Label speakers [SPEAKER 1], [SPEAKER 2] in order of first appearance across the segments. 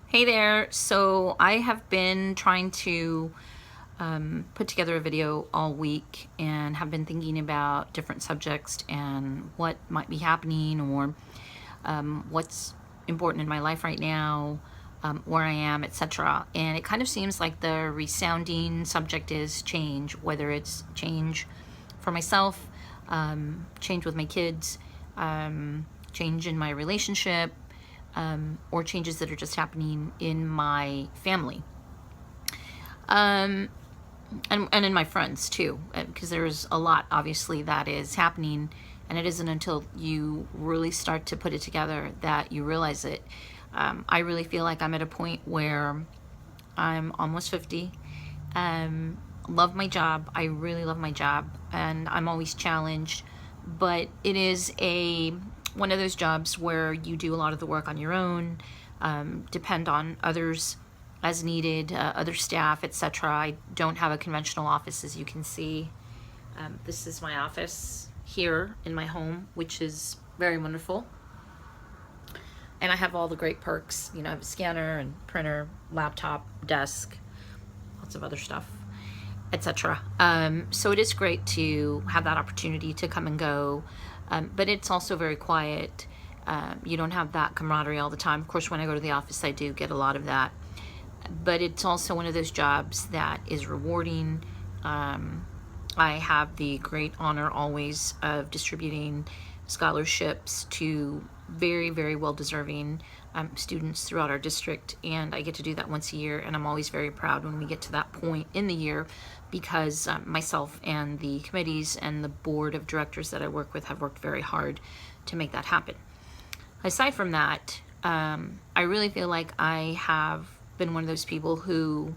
[SPEAKER 1] Hey there. So I have been trying to put together a video all week and have been thinking about different subjects and what might be happening or what's important in my life right now, where I am, etc. And it kind of seems like the resounding subject is change, whether it's change for myself, change with my kids, change in my relationship, or changes that are just happening in my family. And in my friends too, because there's a lot obviously that is happening, and it isn't until you really start to put it together that you realize it. I really feel like I'm at a point where I'm almost 50. Love my job. I really love my job, and I'm always challenged, but it is one of those jobs where you do a lot of the work on your own, depend on others as needed, other staff, etc. I don't have a conventional office, as you can see. This is my office here in my home, which is very wonderful. And I have all the great perks. I have a scanner and printer, laptop, desk, lots of other stuff, etc. So it is great to have that opportunity to come and go, but it's also very quiet. You don't have that camaraderie all the time. Of course, when I go to the office, I do get a lot of that, but it's also one of those jobs that is rewarding. I have the great honor always of distributing scholarships to very, very well-deserving students throughout our district, and I get to do that once a year, and I'm always very proud when we get to that point in the year, because myself and the committees and the board of directors that I work with have worked very hard to make that happen. Aside from that, I really feel like I have been one of those people who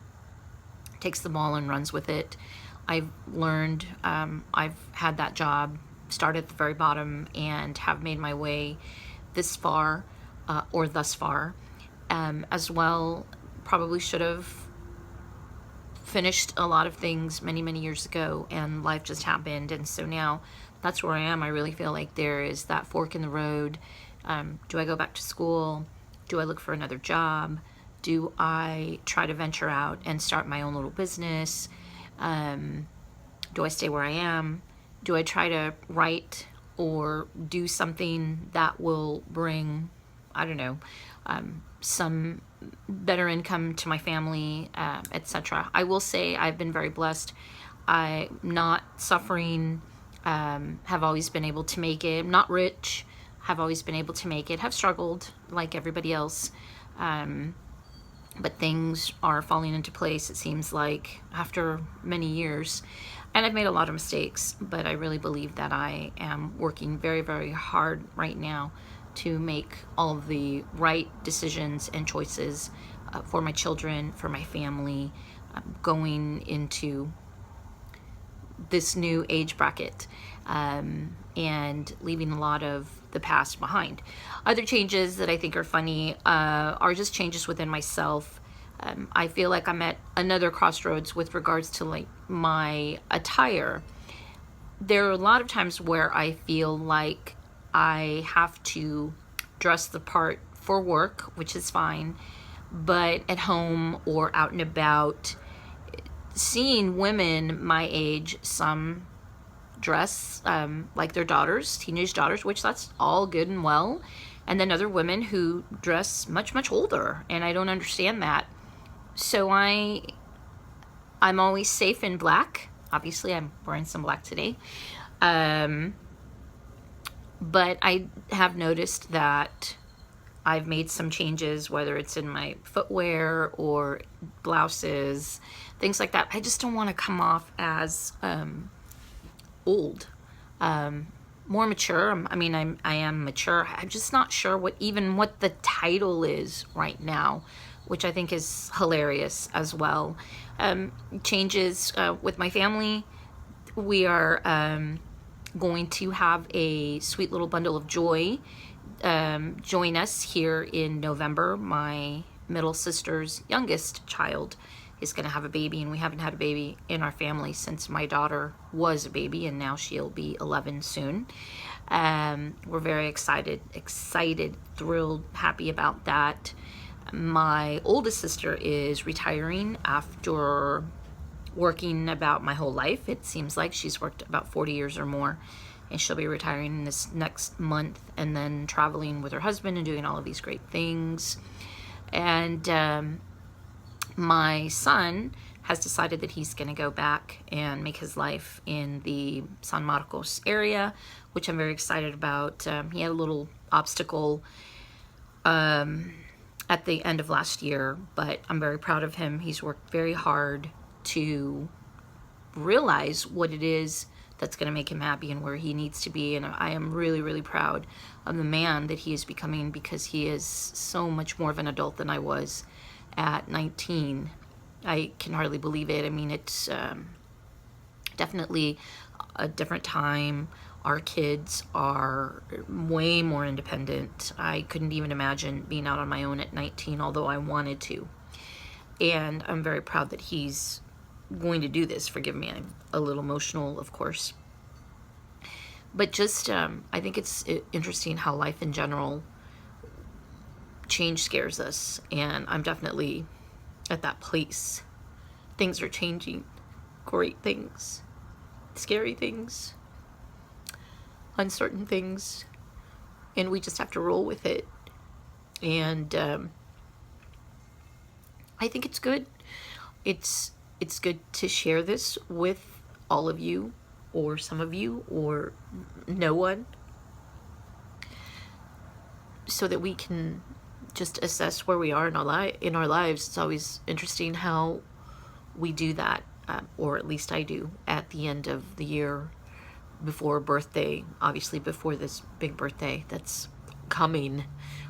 [SPEAKER 1] takes the ball and runs with it. I've learned, I've had that job, started at the very bottom, and have made my way this far, or thus far. As well, probably should have finished a lot of things many, many years ago, and life just happened, and so now that's where I am. I really feel like there is that fork in the road. Do I go back to school? Do I look for another job? Do I try to venture out and start my own little business? Do I stay where I am? Do I try to write or do something that will bring, I don't know, some better income to my family, etc. I will say I've been very blessed. I'm not suffering, have always been able to make it. I'm not rich, have always been able to make it. Have struggled like everybody else, but things are falling into place, it seems like, after many years. And I've made a lot of mistakes, but I really believe that I am working very, very hard right now to make all of the right decisions and choices for my children, for my family, going into this new age bracket, and leaving a lot of the past behind. Other changes that I think are funny are just changes within myself. I feel like I'm at another crossroads with regards to like my attire. There are a lot of times where I feel like I have to dress the part for work, which is fine, but at home or out and about, seeing women my age, some dress like their daughters, teenage daughters, which that's all good and well, and then other women who dress much, much older, and I don't understand that. So I'm always safe in black. Obviously, I'm wearing some black today. But I have noticed that I've made some changes, whether it's in my footwear or blouses, things like that. I just don't want to come off as old. More mature. I mean, I am mature. I'm just not sure what the title is right now, which I think is hilarious as well. Changes with my family. We are going to have a sweet little bundle of joy join us here in November. My middle sister's youngest child is going to have a baby, and we haven't had a baby in our family since my daughter was a baby, and now she'll be 11 soon. We're very excited, thrilled, happy about that. My oldest sister is retiring after working about my whole life. It seems like she's worked about 40 years or more, and she'll be retiring this next month and then traveling with her husband and doing all of these great things. And my son has decided that he's going to go back and make his life in the San Marcos area, which I'm very excited about. He had a little obstacle at the end of last year, but I'm very proud of him. He's worked very hard to realize what it is that's going to make him happy and where he needs to be. And I am really, really proud of the man that he is becoming, because he is so much more of an adult than I was at 19. I can hardly believe it. I mean, it's definitely a different time. Our kids are way more independent. I couldn't even imagine being out on my own at 19, although I wanted to. And I'm very proud that he's going to do this. Forgive me, I'm a little emotional, of course. But just, I think it's interesting how life in general, change scares us. And I'm definitely at that place. Things are changing. Great things. Scary things. Uncertain things. And we just have to roll with it. And I think it's good. It's good to share this with all of you, or some of you, or no one, so that we can just assess where we are in our lives. It's always interesting how we do that, or at least I do, at the end of the year, before a birthday, obviously before this big birthday that's coming.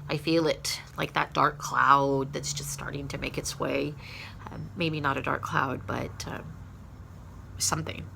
[SPEAKER 1] I feel it, like that dark cloud that's just starting to make its way. Maybe not a dark cloud, but something.